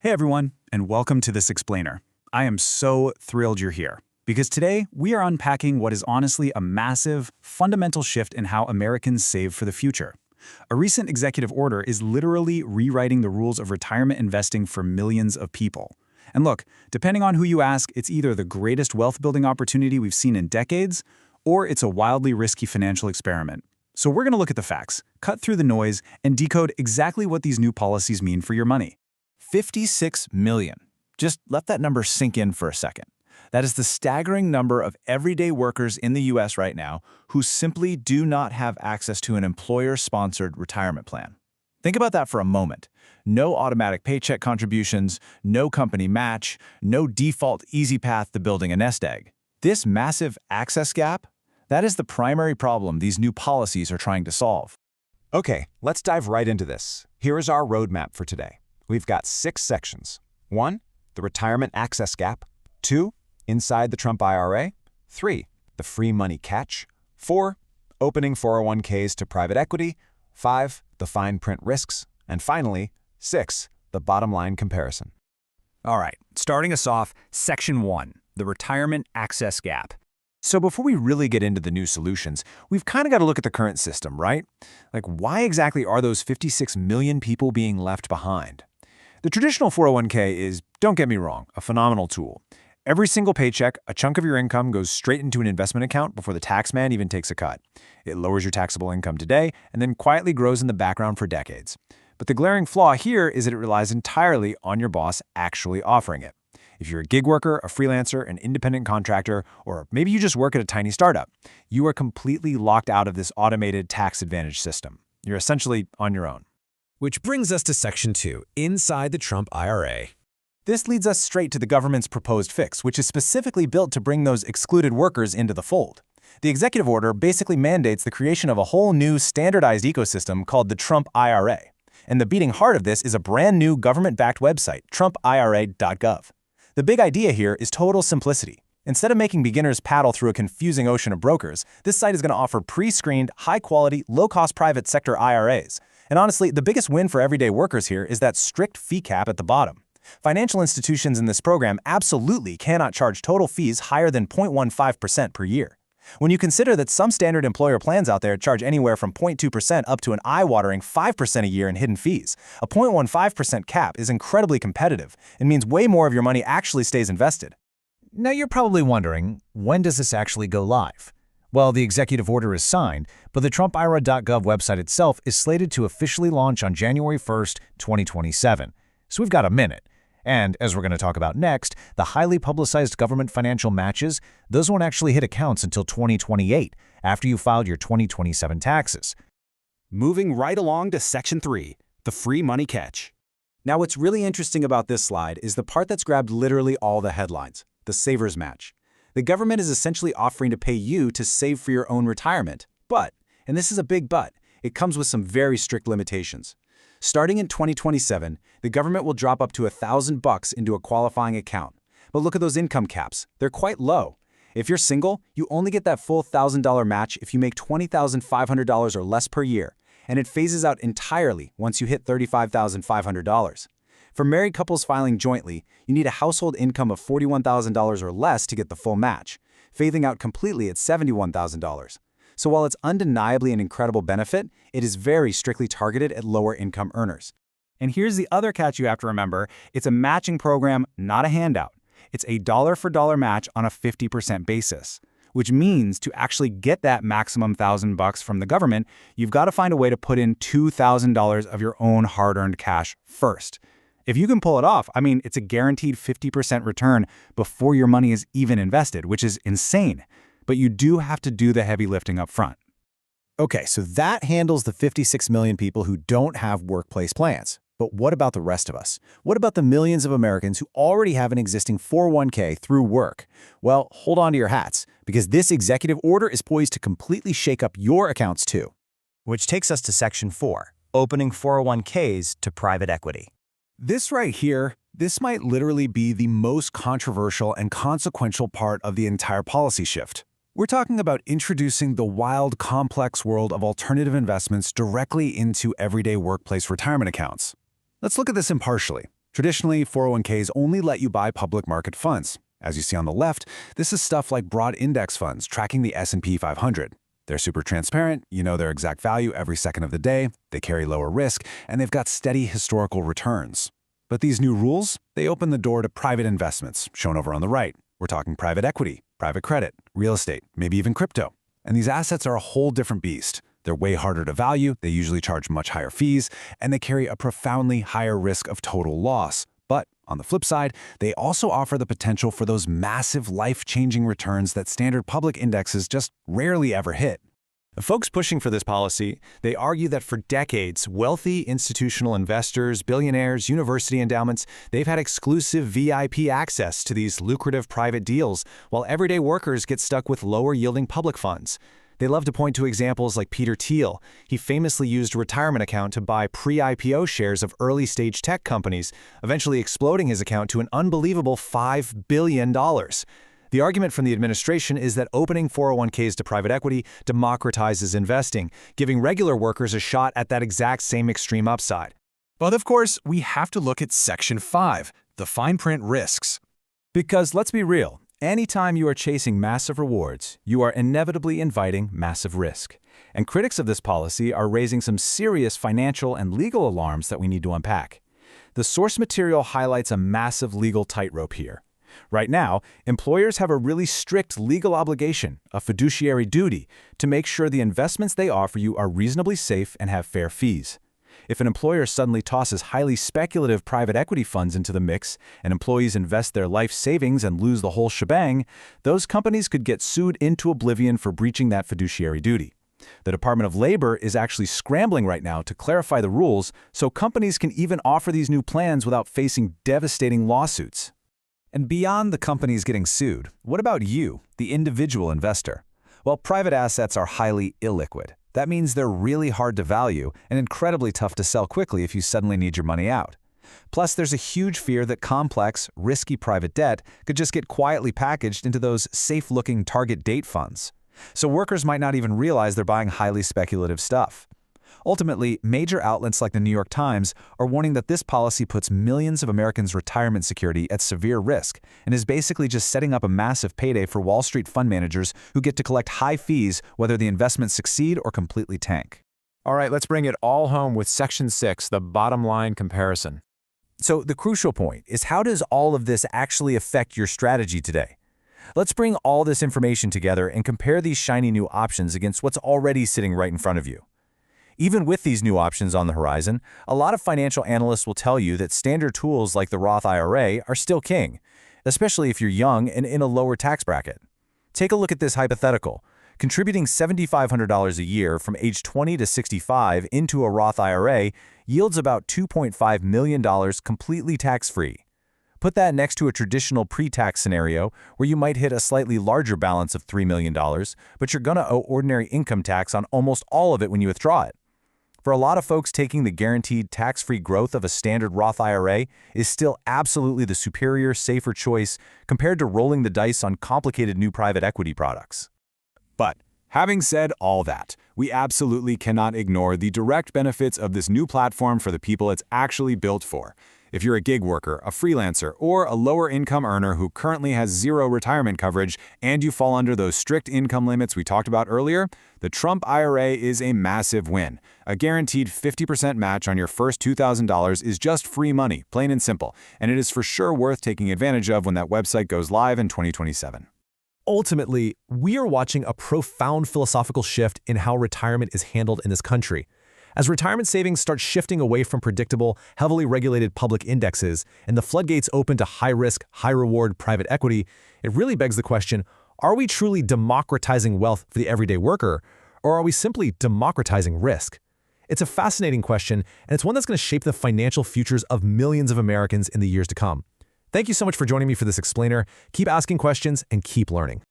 Hey everyone, and welcome to this explainer. I am so thrilled you're here, because today we are unpacking what is honestly a massive, fundamental shift in how Americans save for the future. A recent executive order is literally rewriting the rules of retirement investing for millions of people. And look, depending on who you ask, it's either the greatest wealth-building opportunity we've seen in decades, or it's a wildly risky financial experiment. So we're going to look at the facts, cut through the noise, and decode exactly what these new policies mean for your money. 56 million. Just let that number sink in for a second. That is the staggering number of everyday workers in the U.S. right now who simply do not have access to an employer-sponsored retirement plan. Think about that for a moment. No automatic paycheck contributions, no company match, no default easy path to building a nest egg. This massive access gap, that is the primary problem these new policies are trying to solve. Okay, let's dive right into this. Here is our roadmap for today. We've got 6 sections. 1. The retirement access gap. 2. Inside the Trump IRA. 3. The free money catch. 4. Opening 401ks to private equity. 5. The fine print risks. And finally, 6. The bottom line comparison. All right, starting us off, Section 1, the retirement access gap. So before we really get into the new solutions, we've kind of got to look at the current system, right? Like, why exactly are those 56 million people being left behind? The traditional 401k is, don't get me wrong, a phenomenal tool. Every single paycheck, a chunk of your income goes straight into an investment account before the tax man even takes a cut. It lowers your taxable income today and then quietly grows in the background for decades. But the glaring flaw here is that it relies entirely on your boss actually offering it. If you're a gig worker, a freelancer, an independent contractor, or maybe you just work at a tiny startup, you are completely locked out of this automated tax advantage system. You're essentially on your own. Which brings us to Section 2, inside the Trump IRA. This leads us straight to the government's proposed fix, which is specifically built to bring those excluded workers into the fold. The executive order basically mandates the creation of a whole new standardized ecosystem called the Trump IRA. And the beating heart of this is a brand new government-backed website, TrumpIRA.gov. The big idea here is total simplicity. Instead of making beginners paddle through a confusing ocean of brokers, this site is going to offer pre-screened, high-quality, low-cost private sector IRAs. And honestly, the biggest win for everyday workers here is that strict fee cap at the bottom. Financial institutions in this program absolutely cannot charge total fees higher than 0.15% per year. When you consider that some standard employer plans out there charge anywhere from 0.2% up to an eye-watering 5% a year in hidden fees, a 0.15% cap is incredibly competitive and means way more of your money actually stays invested. Now you're probably wondering, when does this actually go live? Well, the executive order is signed, but the TrumpIRA.gov website itself is slated to officially launch on January 1st, 2027. So we've got a minute. And, as we're going to talk about next, the highly publicized government financial matches, those won't actually hit accounts until 2028, after you filed your 2027 taxes. Moving right along to Section 3, the free money catch. Now what's really interesting about this slide is the part that's grabbed literally all the headlines, the saver's match. The government is essentially offering to pay you to save for your own retirement. But, and this is a big but, it comes with some very strict limitations. Starting in 2027, the government will drop up to $1,000 into a qualifying account. But look at those income caps. They're quite low. If you're single, you only get that full $1,000 match if you make $20,500 or less per year, and it phases out entirely once you hit $35,500. For married couples filing jointly, you need a household income of $41,000 or less to get the full match, phasing out completely at $71,000. So while it's undeniably an incredible benefit, it is very strictly targeted at lower income earners. And here's the other catch you have to remember. It's a matching program, not a handout. It's a dollar-for-dollar match on a 50% basis, which means to actually get that maximum $1,000 from the government, you've got to find a way to put in $2,000 of your own hard-earned cash first. If you can pull it off, I mean, it's a guaranteed 50% return before your money is even invested, which is insane. But you do have to do the heavy lifting up front. Okay, so that handles the 56 million people who don't have workplace plans. But what about the rest of us? What about the millions of Americans who already have an existing 401k through work? Well, hold on to your hats, because this executive order is poised to completely shake up your accounts too. Which takes us to Section 4, opening 401ks to private equity. This right here, this might literally be the most controversial and consequential part of the entire policy shift. We're talking about introducing the wild, complex world of alternative investments directly into everyday workplace retirement accounts. Let's look at this impartially. Traditionally, 401ks only let you buy public market funds. As you see on the left, this is stuff like broad index funds tracking the S&P 500. They're super transparent, you know their exact value every second of the day, they carry lower risk, and they've got steady historical returns. But these new rules, they open the door to private investments, shown over on the right. We're talking private equity, private credit, real estate, maybe even crypto. And these assets are a whole different beast. They're way harder to value, they usually charge much higher fees, and they carry a profoundly higher risk of total loss. But on the flip side, they also offer the potential for those massive life-changing returns that standard public indexes just rarely ever hit. The folks pushing for this policy, they argue that for decades, wealthy institutional investors, billionaires, university endowments, they've had exclusive VIP access to these lucrative private deals, while everyday workers get stuck with lower-yielding public funds. They love to point to examples like Peter Thiel. He famously used a retirement account to buy pre-IPO shares of early-stage tech companies, eventually exploding his account to an unbelievable $5 billion. The argument from the administration is that opening 401ks to private equity democratizes investing, giving regular workers a shot at that exact same extreme upside. But of course, we have to look at Section 5, the fine print risks. Because let's be real, anytime you are chasing massive rewards, you are inevitably inviting massive risk. And critics of this policy are raising some serious financial and legal alarms that we need to unpack. The source material highlights a massive legal tightrope here. Right now, employers have a really strict legal obligation, a fiduciary duty, to make sure the investments they offer you are reasonably safe and have fair fees. If an employer suddenly tosses highly speculative private equity funds into the mix and employees invest their life savings and lose the whole shebang, those companies could get sued into oblivion for breaching that fiduciary duty. The Department of Labor is actually scrambling right now to clarify the rules so companies can even offer these new plans without facing devastating lawsuits. And beyond the companies getting sued, what about you, the individual investor? Well, private assets are highly illiquid. That means they're really hard to value and incredibly tough to sell quickly if you suddenly need your money out. Plus, there's a huge fear that complex, risky private debt could just get quietly packaged into those safe-looking target date funds. So workers might not even realize they're buying highly speculative stuff. Ultimately, major outlets like the New York Times are warning that this policy puts millions of Americans' retirement security at severe risk and is basically just setting up a massive payday for Wall Street fund managers who get to collect high fees whether the investments succeed or completely tank. All right, let's bring it all home with Section 6, the bottom line comparison. So the crucial point is, how does all of this actually affect your strategy today? Let's bring all this information together and compare these shiny new options against what's already sitting right in front of you. Even with these new options on the horizon, a lot of financial analysts will tell you that standard tools like the Roth IRA are still king, especially if you're young and in a lower tax bracket. Take a look at this hypothetical. Contributing $7,500 a year from age 20 to 65 into a Roth IRA yields about $2.5 million completely tax-free. Put that next to a traditional pre-tax scenario where you might hit a slightly larger balance of $3 million, but you're going to owe ordinary income tax on almost all of it when you withdraw it. For a lot of folks, taking the guaranteed tax-free growth of a standard Roth IRA is still absolutely the superior, safer choice compared to rolling the dice on complicated new private equity products. But having said all that, we absolutely cannot ignore the direct benefits of this new platform for the people it's actually built for. If you're a gig worker, a freelancer, or a lower-income earner who currently has zero retirement coverage and you fall under those strict income limits we talked about earlier, the Trump IRA is a massive win. A guaranteed 50% match on your first $2,000 is just free money, plain and simple, and it is for sure worth taking advantage of when that website goes live in 2027. Ultimately, we are watching a profound philosophical shift in how retirement is handled in this country. As retirement savings start shifting away from predictable, heavily regulated public indexes and the floodgates open to high-risk, high-reward private equity, it really begs the question, are we truly democratizing wealth for the everyday worker, or are we simply democratizing risk? It's a fascinating question, and it's one that's going to shape the financial futures of millions of Americans in the years to come. Thank you so much for joining me for this explainer. Keep asking questions and keep learning.